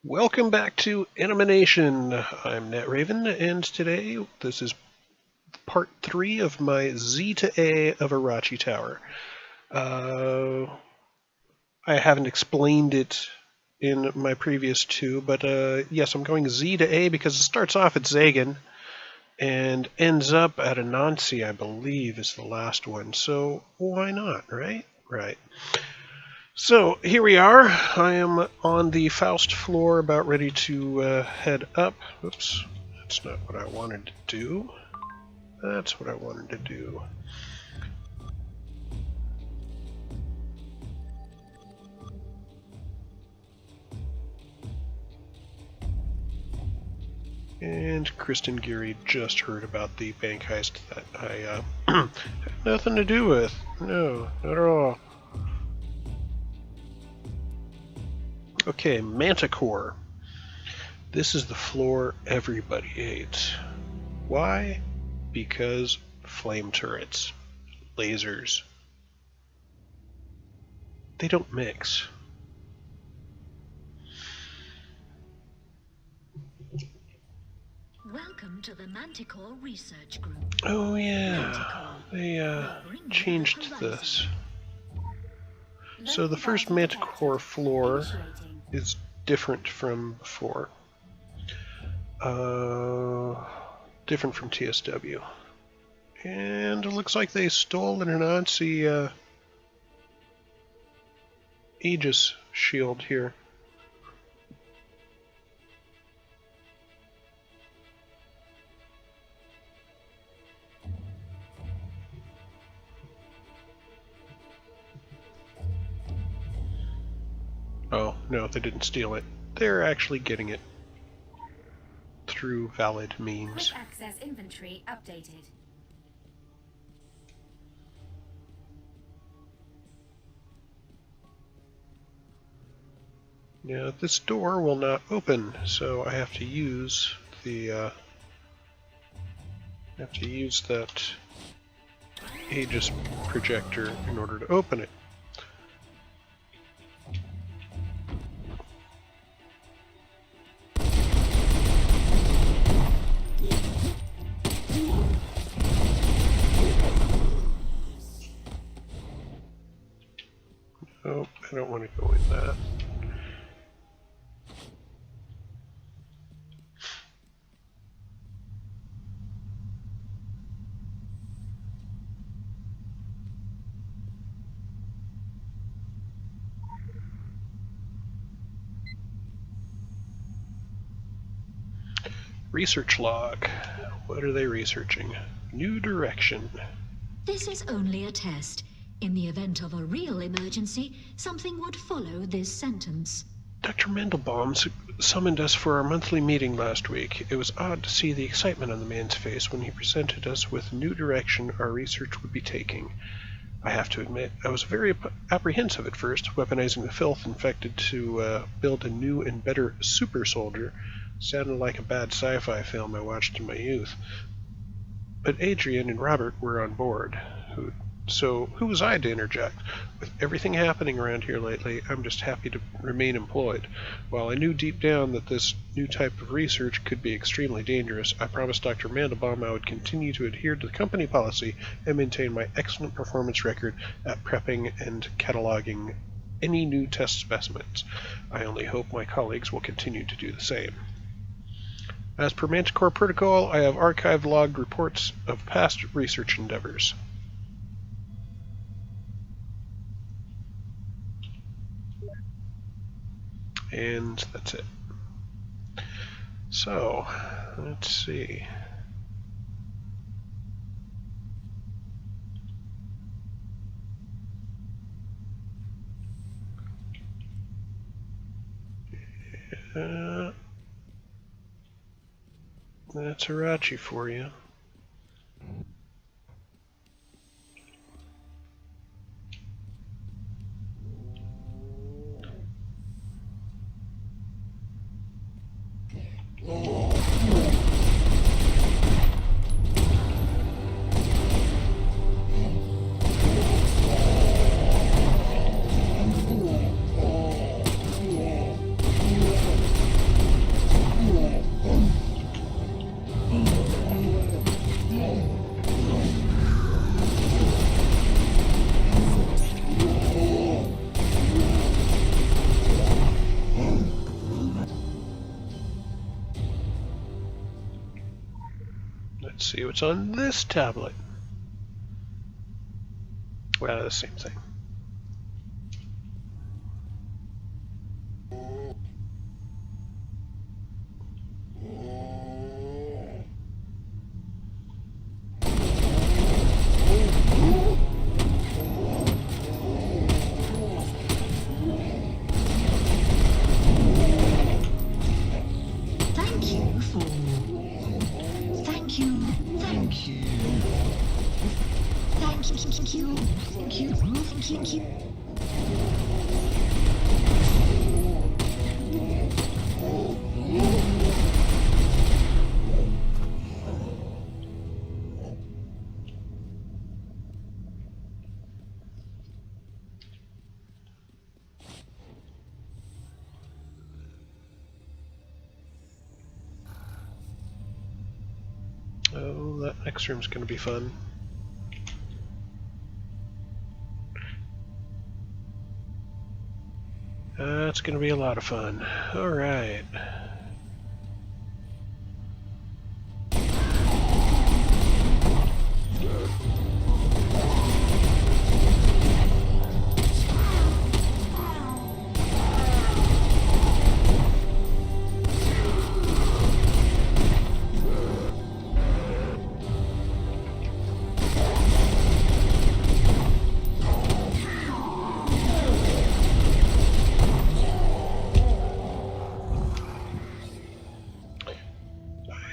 Welcome back to Animation. I'm NetRaven, and today this is part 3 of my Z to A of Orochi Tower. I haven't explained it in my previous two, but yes, I'm going Z to A because it starts off at Zagan and ends up at Anansi, I believe, is the last one. So why not, right? Right. So here we are. I am on the Faust floor, about ready to head up. Oops, that's not what I wanted to do. That's what I wanted to do. And Kristen Geary just heard about the bank heist that I had nothing to do with. No, not at all. Okay, Manticore. This is the floor everybody hates. Why? Because flame turrets, lasers. They don't mix. Welcome to the Manticore Research Group. Oh yeah, they changed this. So the first Manticore floor is different from before. Different from TSW. And it looks like they stole an Anansi Aegis shield here. Oh, no, they didn't steal it. They're actually getting it through valid means. Quick access inventory updated. Now, this door will not open, so I have to use the that Aegis projector in order to open it. Oh, I don't want to go in that. Research log. What are they researching? New direction. This is only a test. In the event of a real emergency, something would follow this sentence. Dr. Mandelbaum summoned us for our monthly meeting last week. It was odd to see the excitement on the man's face when he presented us with new direction our research would be taking. I have to admit, I was very apprehensive at first, weaponizing the filth infected to build a new and better super soldier. Sounded like a bad sci-fi film I watched in my youth. But Adrian and Robert were on board. So who was I to interject? With everything happening around here lately, I'm just happy to remain employed. While I knew deep down that this new type of research could be extremely dangerous, I promised Dr. Mandelbaum I would continue to adhere to the company policy and maintain my excellent performance record at prepping and cataloging any new test specimens. I only hope my colleagues will continue to do the same. As per Manticore protocol, I have archived logged reports of past research endeavors. And that's it. So, let's see. That's Orochi for you. see what's on this tablet. Well, the same thing. Thank you. Oh, that next room's going to be fun. That's going to be a lot of fun. Alright.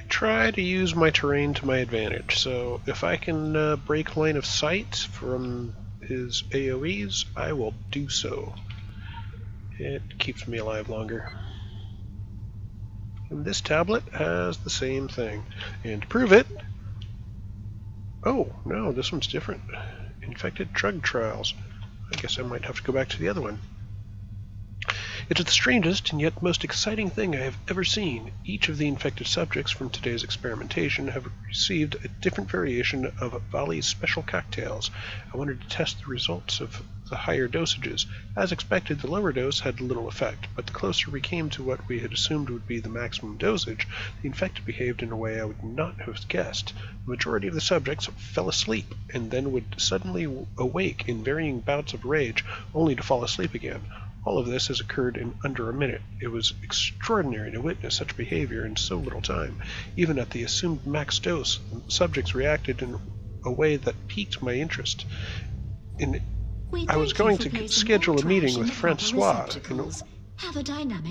Try to use my terrain to my advantage, so if I can break line of sight from his AoEs, I will do so. It keeps me alive longer. And this tablet has the same thing. And to prove it... Oh, no, this one's different. Infected drug trials. I guess I might have to go back to the other one. It's the strangest and yet most exciting thing I have ever seen. Each of the infected subjects from today's experimentation have received a different variation of Vali's special cocktails. I wanted to test the results of the higher dosages. As expected, the lower dose had little effect, but the closer we came to what we had assumed would be the maximum dosage, the infected behaved in a way I would not have guessed. The majority of the subjects fell asleep, and then would suddenly awake in varying bouts of rage, only to fall asleep again. All of this has occurred in under a minute. It was extraordinary to witness such behavior in so little time. Even at the assumed max dose, subjects reacted in a way that piqued my interest. I was going to schedule a meeting with Francois and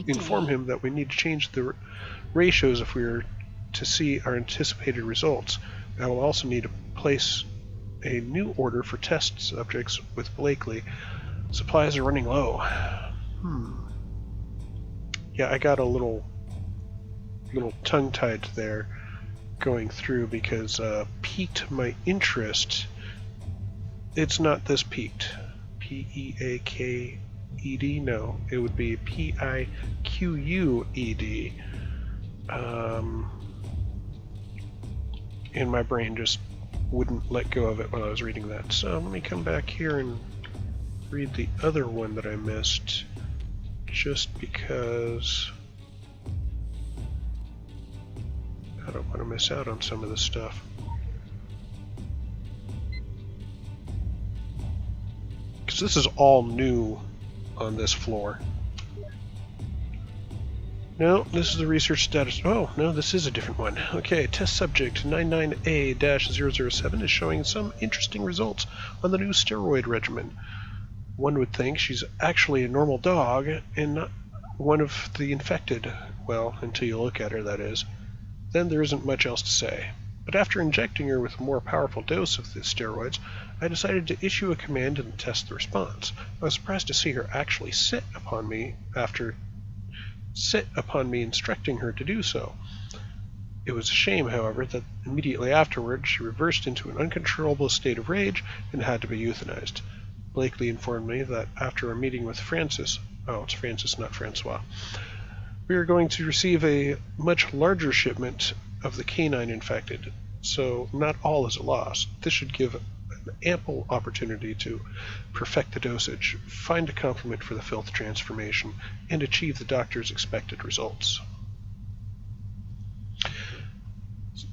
inform him that we need to change the ratios if we are to see our anticipated results. I will also need to place a new order for test subjects with Blakely. Supplies are running low. Yeah, I got a little tongue-tied there going through because piqued my interest. It's not this piqued. P-E-A-K-E-D? No, it would be P-I-Q-U-E-D. And my brain just wouldn't let go of it while I was reading that. So let me come back here and read the other one that I missed, just because I don't want to miss out on some of this stuff. Because this is all new on this floor. No, this is the research status. Oh, no, this is a different one. Okay, test subject 99A-007 is showing some interesting results on the new steroid regimen. One would think she's actually a normal dog and not one of the infected. Well, until you look at her, that is. Then there isn't much else to say. But after injecting her with a more powerful dose of the steroids, I decided to issue a command and test the response. I was surprised to see her actually sit upon me instructing her to do so. It was a shame, however, that immediately afterward she reversed into an uncontrollable state of rage and had to be euthanized. Blakely informed me that after a meeting with Francis, it's Francis, not Francois, we are going to receive a much larger shipment of the canine infected, so not all is a loss. This should give an ample opportunity to perfect the dosage, find a complement for the filth transformation, and achieve the doctor's expected results.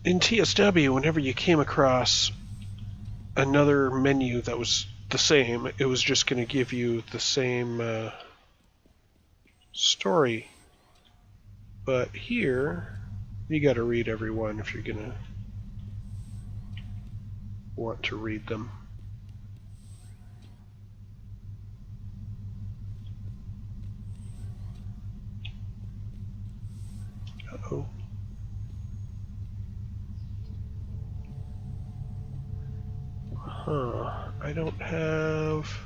In TSW, whenever you came across another menu that was the same, it was just going to give you the same story. But here, you got to read every one if you're going to want to read them. Uh-oh. Huh. I don't have...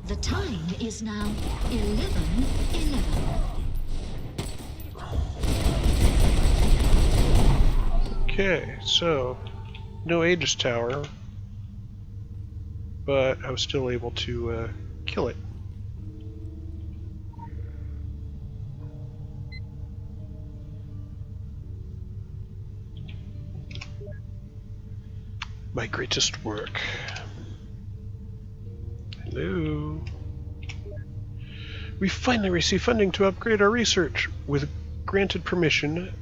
The time is now 11:11. Okay, so no Aegis Tower, but I was still able to kill it. My greatest work. Hello. We finally received funding to upgrade our research. With granted permission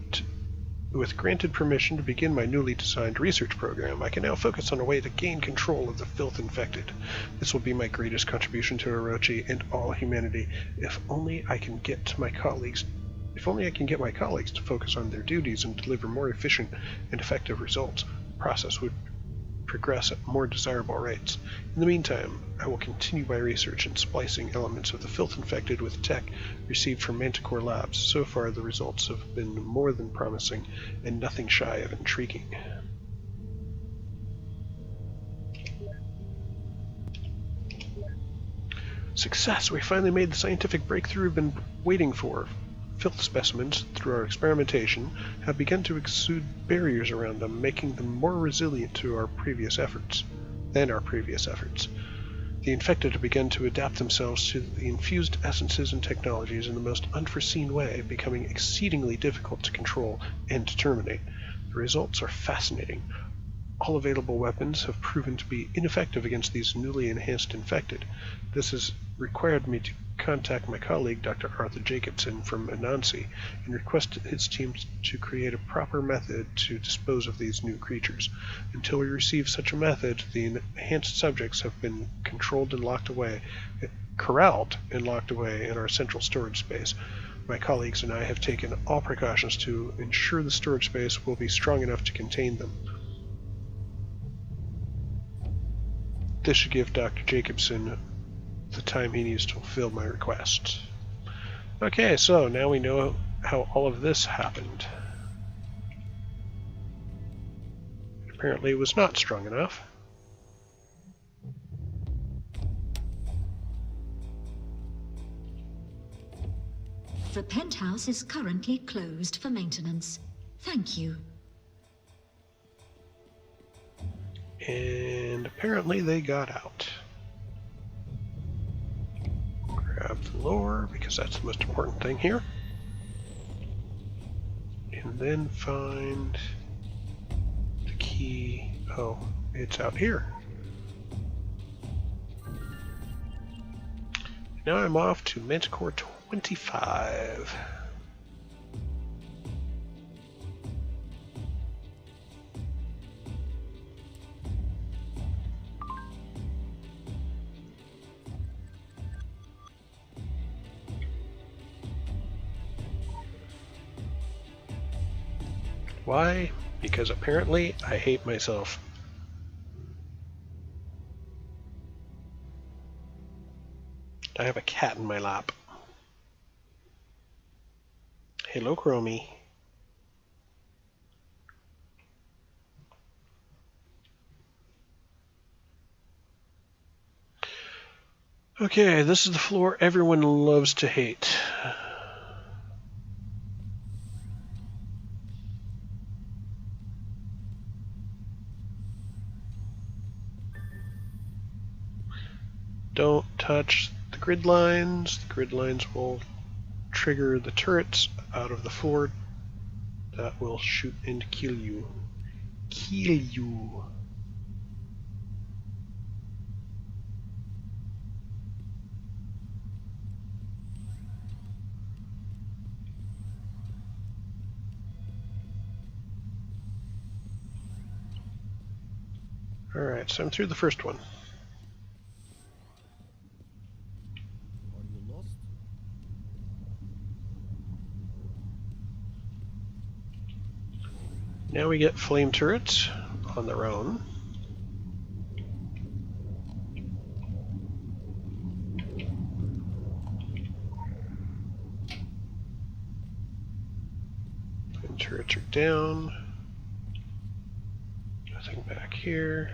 to begin my newly designed research program, I can now focus on a way to gain control of the filth infected. This will be my greatest contribution to Orochi and all humanity. If only I can get my colleagues to focus on their duties and deliver more efficient and effective results, the process would progress at more desirable rates. In the meantime, I will continue my research in splicing elements of the filth infected with tech received from Manticore Labs. So far, the results have been more than promising and nothing shy of intriguing. Success! We finally made the scientific breakthrough we've been waiting for. Filth specimens, through our experimentation, have begun to exude barriers around them, making them more resilient to our previous efforts. The infected have begun to adapt themselves to the infused essences and technologies in the most unforeseen way, becoming exceedingly difficult to control and to terminate. The results are fascinating. All available weapons have proven to be ineffective against these newly enhanced infected. This has required me to contact my colleague, Dr. Arthur Jacobson from Anansi, and request his team to create a proper method to dispose of these new creatures. Until we receive such a method, the enhanced subjects have been corralled and locked away in our central storage space. My colleagues and I have taken all precautions to ensure the storage space will be strong enough to contain them. This should give Dr. Jacobson the time he needs to fulfill my request. Okay, so now we know how all of this happened. Apparently it was not strong enough. The penthouse is currently closed for maintenance. Thank you. And apparently they got out. Grab the lore, because that's the most important thing here. And then find the key. Oh, it's out here. Now I'm off to Manticore 25. Why? Because apparently I hate myself. I have a cat in my lap. Hello, Chromie. Okay, this is the floor everyone loves to hate. Don't touch the grid lines. The grid lines will trigger the turrets out of the floor that will shoot and kill you. Kill you. Alright, so I'm through the first one. Are you lost? Now we get flame turrets on their own. Flame turrets are down. Nothing back here.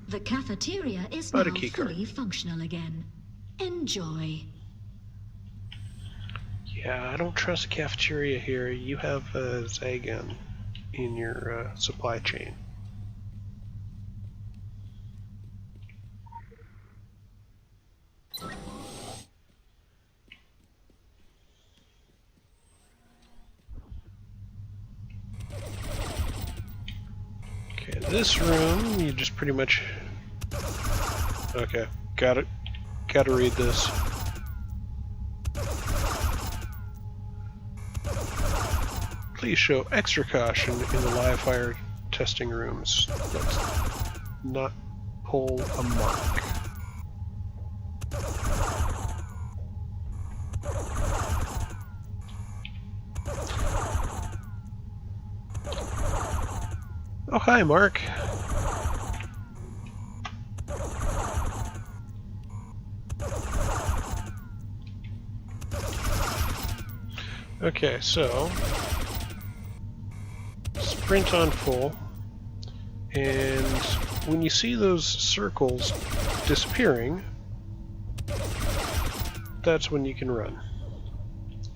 The cafeteria is But a now key card. fully functional again. Enjoy. Yeah, I don't trust the cafeteria here. You have a Zagan in your supply chain. Okay, this room, you just pretty much... Okay, got it. Gotta read this. Please show extra caution in the live fire testing rooms. Let's not pull a mark. Oh, hi, Mark. Okay, so sprint on full, and when you see those circles disappearing, that's when you can run.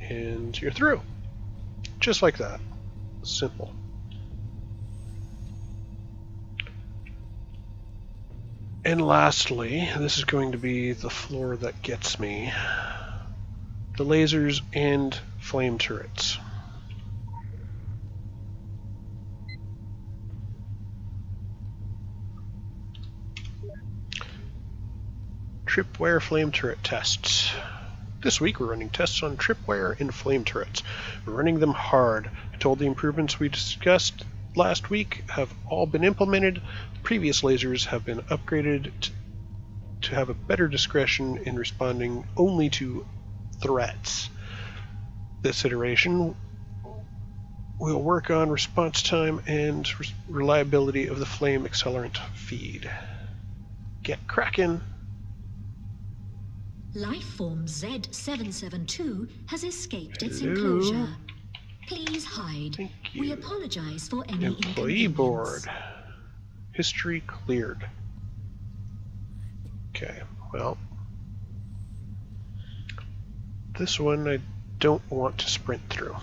And you're through. Just like that. Simple. And lastly, this is going to be the floor that gets me. The lasers and flame turrets. Tripwire flame turret tests. This week we're running tests on tripwire and flame turrets. We're running them hard. I told the improvements we discussed last week have all been implemented. The previous lasers have been upgraded to have a better discretion in responding only to threats. This iteration will work on response time and reliability of the flame accelerant feed. Get cracking! Lifeform Z772 has escaped its Hello. enclosure. Please hide. Thank We you. apologize for any Employee inconvenience. board. History cleared. Okay, well. This one I don't want to sprint through.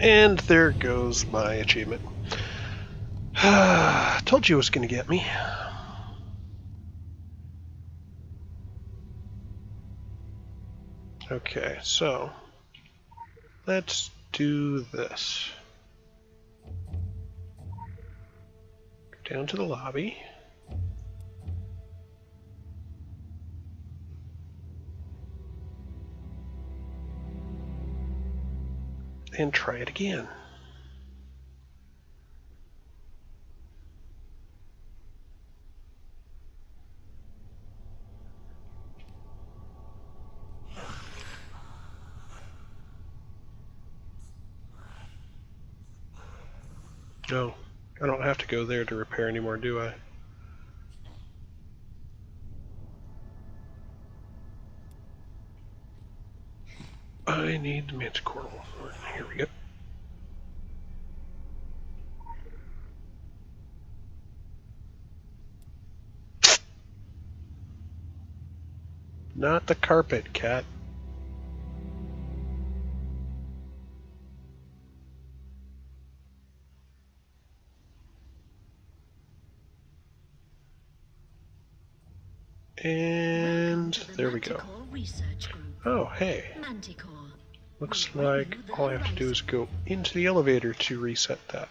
And there goes my achievement. Told you it was going to get me. Okay, so let's do this. Go down to the lobby. And try it again. No, I don't have to go there to repair anymore, do I? I need the Manticore. Here we go. Not the carpet, cat. And Welcome to the there we go. Manticore Research Group. Oh, hey. Manticore, Looks like all I have to do is go into the elevator to reset that.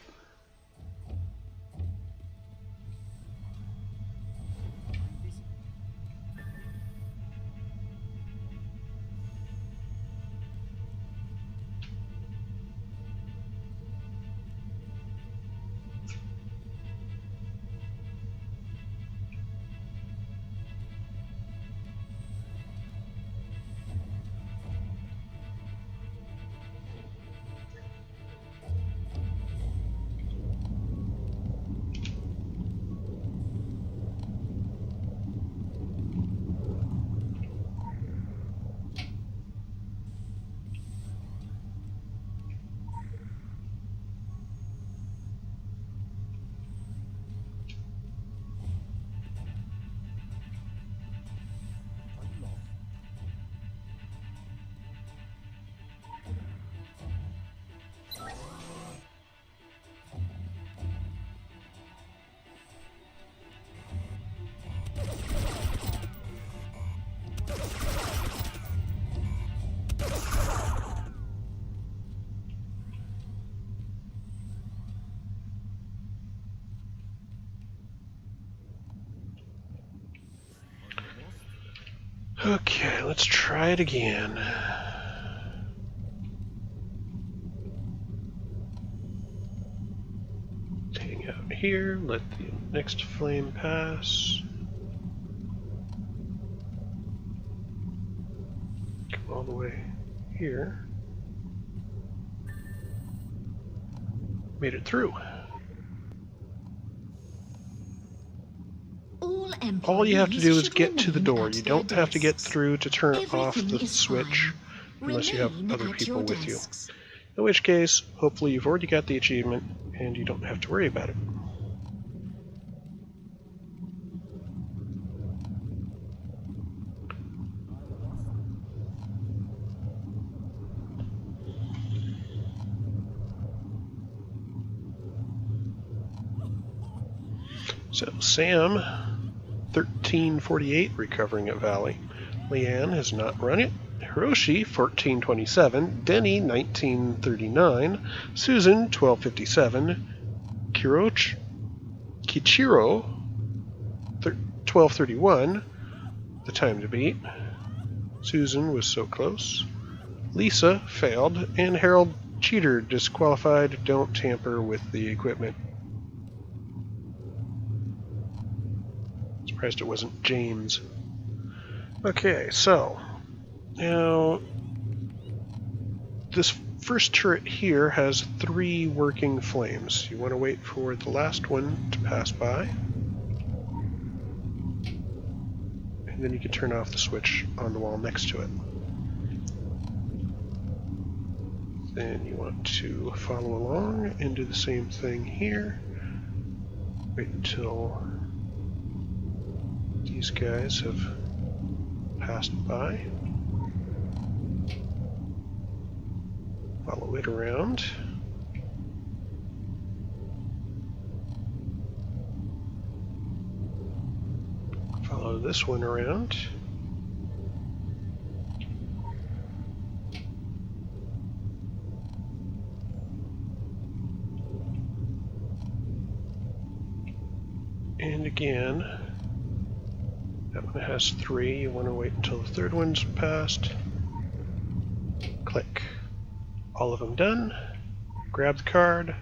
Okay, let's try it again. Hang out here, let the next flame pass. Come all the way here. Made it through. All you have to do is get to the door. You don't have to get through to turn off the switch unless you have other people with you. In which case, hopefully you've already got the achievement and you don't have to worry about it. So Sam, 1348, recovering at Valley. Leanne has not run it. Hiroshi, 1427. Denny, 1939. Susan, 1257. Kichiro, 1231. The time to beat. Susan was so close. Lisa failed. And Harold Cheater, disqualified. Don't tamper with the equipment. Surprised it wasn't James. Okay, so now this first turret here has 3 working flames. You want to wait for the last one to pass by, and then you can turn off the switch on the wall next to it. Then you want to follow along and do the same thing here. Wait until these guys have passed by. Follow it around. Follow this one around. And again. That one has 3. You want to wait until the third one's passed. Click. All of them done. Grab the card.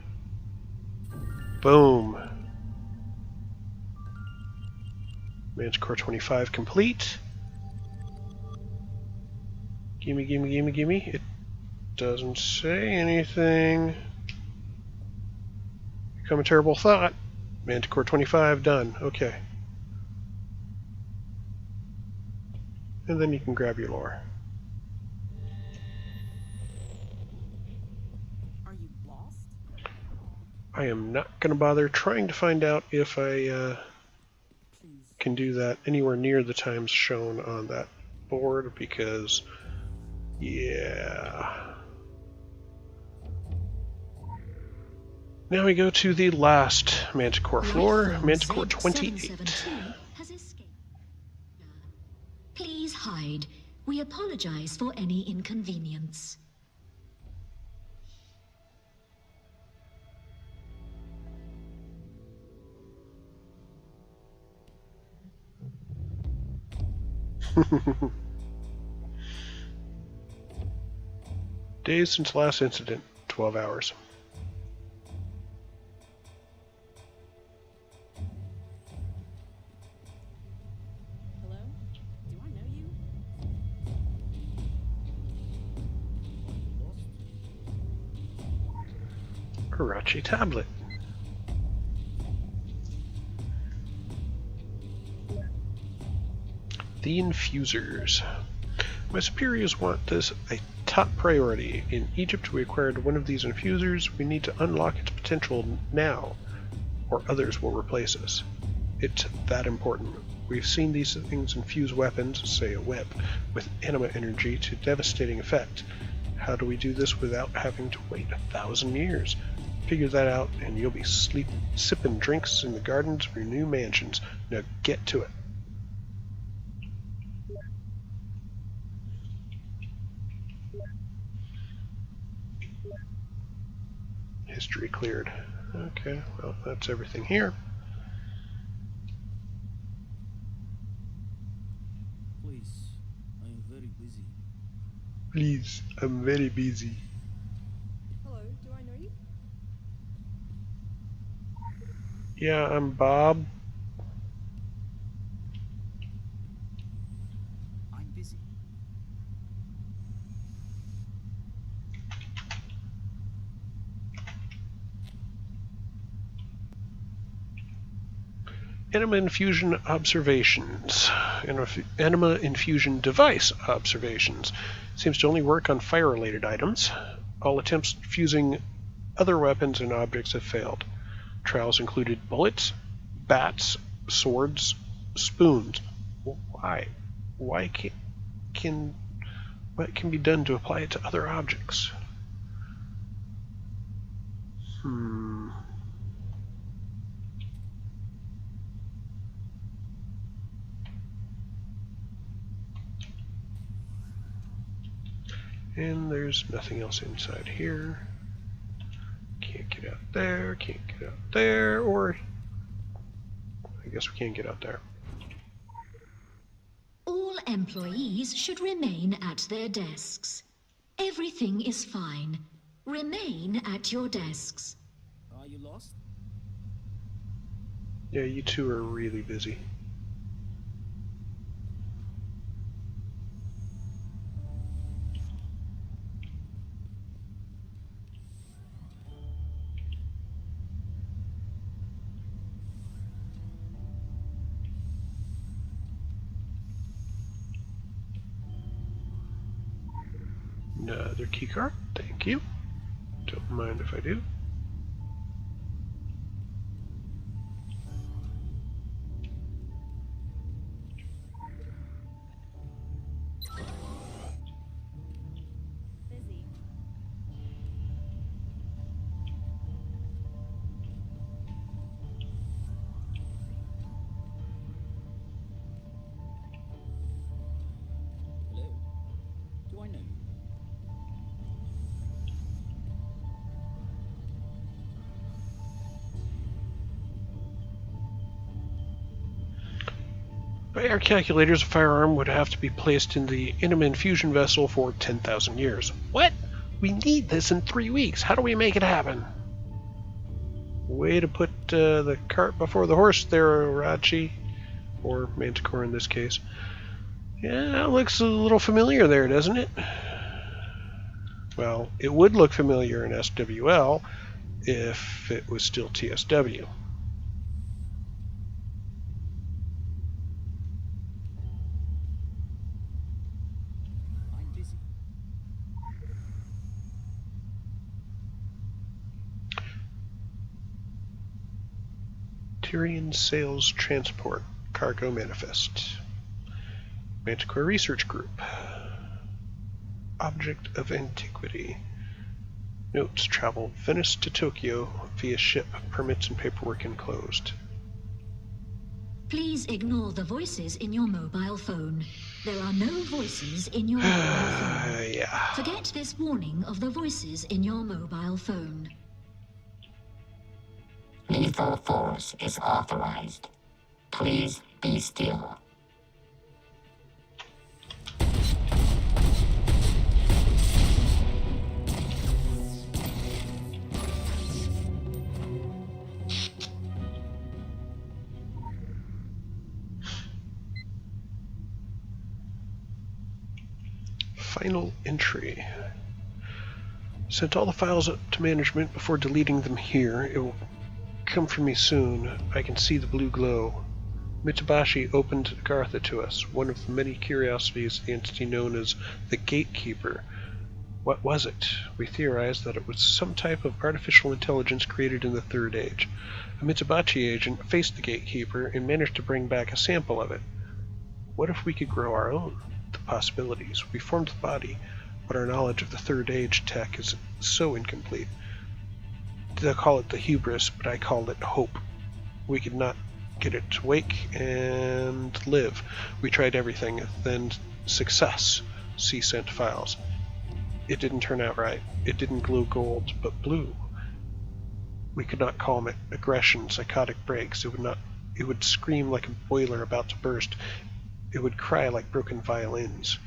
Boom. Manticore 25 complete. Gimme, gimme, gimme, gimme. It doesn't say anything. Become a terrible thought. Manticore 25 done. Okay. And then you can grab your lore. Are you lost? I am not going to bother trying to find out if I can do that anywhere near the times shown on that board because, yeah. Now we go to the last Manticore floor, Manticore 28. Please hide. We apologize for any inconvenience. Days since last incident, 12 hours. Hello? Do I know you? Orochi tablet. The infusers. My superiors want this a top priority. In Egypt, we acquired one of these infusers. We need to unlock its potential now, or others will replace us. It's that important. We've seen these things infuse weapons, say a whip, with anima energy to devastating effect. How do we do this without having to wait 1,000 years? Figure that out, and you'll be sipping drinks in the gardens of your new mansions. Now get to it. History cleared. Okay, well, that's everything here. Please, I am very busy. Please, I'm very busy. Hello, do I know you? Yeah, I'm Bob. I'm busy. Anima infusion observations. Anima infusion device observations. Seems to only work on fire-related items. All attempts fusing other weapons and objects have failed. Trials included bullets, bats, swords, spoons. Why? Why what can be done to apply it to other objects? And there's nothing else inside here. Can't get out there, can't get out there, or I guess we can't get out there. All employees should remain at their desks. Everything is fine. Remain at your desks. Are you lost? Yeah, you two are really busy. Another keycard, thank you. Don't mind if I do. Busy. Hello? Do I know you? By our calculators, a firearm would have to be placed in the anima infusion vessel for 10,000 years. What? We need this in 3 weeks. How do we make it happen? Way to put the cart before the horse there, Orochi. Or Manticore in this case. Yeah, that looks a little familiar there, doesn't it? Well, it would look familiar in SWL if it was still TSW. I'm busy. Tyrian Sales Transport Cargo Manifest. Manticore Research Group. Object of Antiquity. Notes: travel Venice to Tokyo via ship. Permits and paperwork enclosed. Please ignore the voices in your mobile phone. There are no voices in your mobile phone. Yeah. Forget this warning of the voices in your mobile phone. Lethal force is authorized. Please be still. Final entry. Sent all the files up to management before deleting them here. It will come for me soon. I can see the blue glow. Mitsubashi opened Gartha to us, one of the many curiosities of the entity known as the Gatekeeper. What was it? We theorized that it was some type of artificial intelligence created in the Third Age. A Mitsubashi agent faced the Gatekeeper and managed to bring back a sample of it. What if we could grow our own? The possibilities. We formed the body, but our knowledge of the Third Age tech is so incomplete. They'll call it the hubris, but I call it hope. We could not get it to wake and live. We tried everything. Then success. See sent files. It didn't turn out right. It didn't glow gold, but blue. We could not calm it. Aggression, psychotic breaks. It would scream like a boiler about to burst. It would cry like broken violins.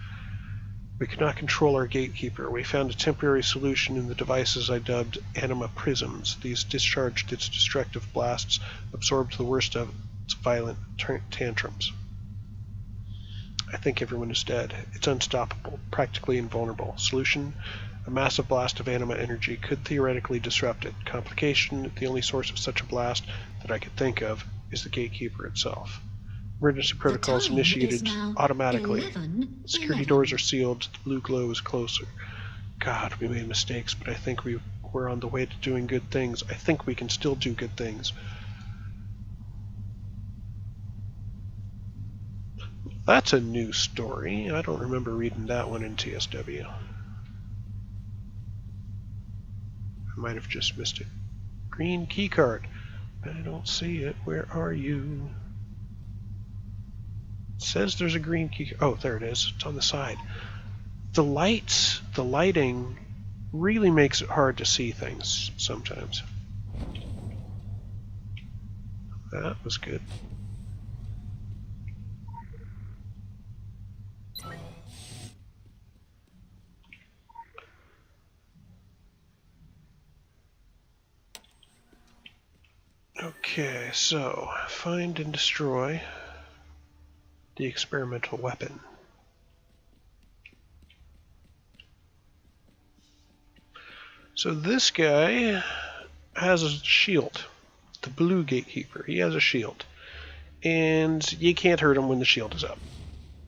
We could not control our Gatekeeper. We found a temporary solution in the devices I dubbed anima prisms. These discharged its destructive blasts, absorbed the worst of its violent tantrums. I think everyone is dead. It's unstoppable, practically invulnerable. Solution? A massive blast of anima energy could theoretically disrupt it. Complication? The only source of such a blast that I could think of is the Gatekeeper itself. Emergency protocols time initiated is now automatically. 11:11. Security doors are sealed. The blue glow is closer. God, we made mistakes, but I think we're on the way to doing good things. I think we can still do good things. That's a new story. I don't remember reading that one in TSW. I might have just missed it. Green keycard. I don't see it. Where are you? It says there's a green key. Oh, there it is. It's on the side. The lighting really makes it hard to see things sometimes. That was good. Okay, so find and destroy the experimental weapon. So this guy has a shield, the blue Gatekeeper. He has a shield, and you can't hurt him when the shield is up.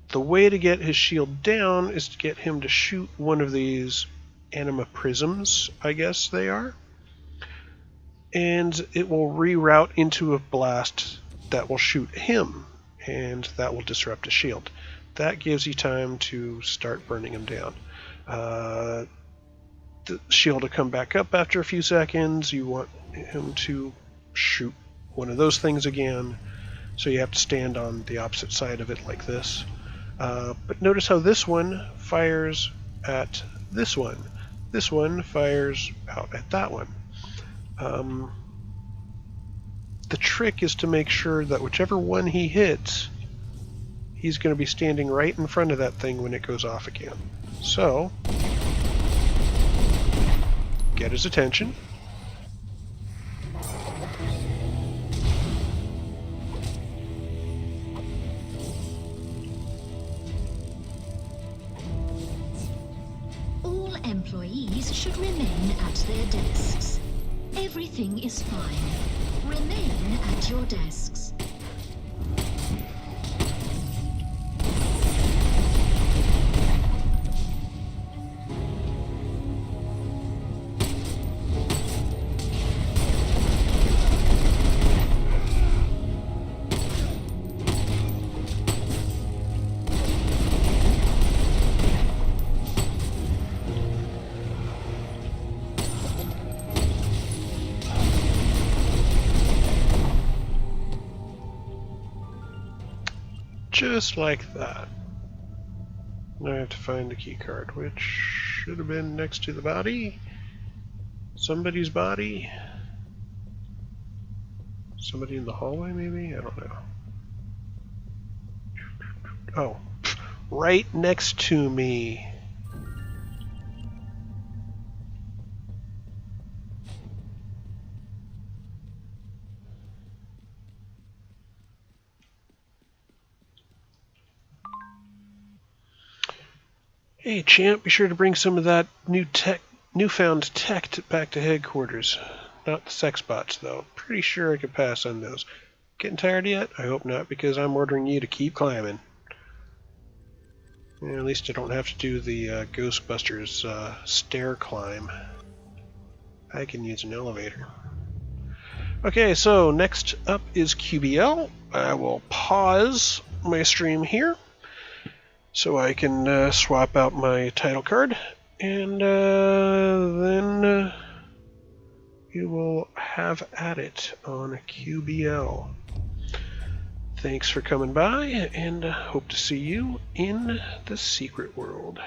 The way to get his shield down is to get him to shoot one of these anima prisms, I guess they are, and it will reroute into a blast that will shoot him, and that will disrupt his shield. That gives you time to start burning him down. The shield to come back up after a few seconds. You want him to shoot one of those things again, so you have to stand on the opposite side of it like this. But notice how this one fires at this one. This one fires out at that one. The trick is to make sure that whichever one he hits, he's going to be standing right in front of that thing when it goes off again. So, get his attention. All employees should remain at their desks. Everything is fine. Remain at your desks. Just like that. Now I have to find the key card, which should have been next to the body. Somebody's body. Somebody in the hallway, maybe? I don't know. Oh, right next to me. Hey, champ, be sure to bring some of that newfound tech back to headquarters. Not the sex bots, though. Pretty sure I could pass on those. Getting tired yet? I hope not, because I'm ordering you to keep climbing. Yeah, at least I don't have to do the Ghostbusters stair climb. I can use an elevator. Okay, so next up is QBL. I will pause my stream here so I can swap out my title card, and then we will have at it on QBL. Thanks for coming by, and hope to see you in the secret world.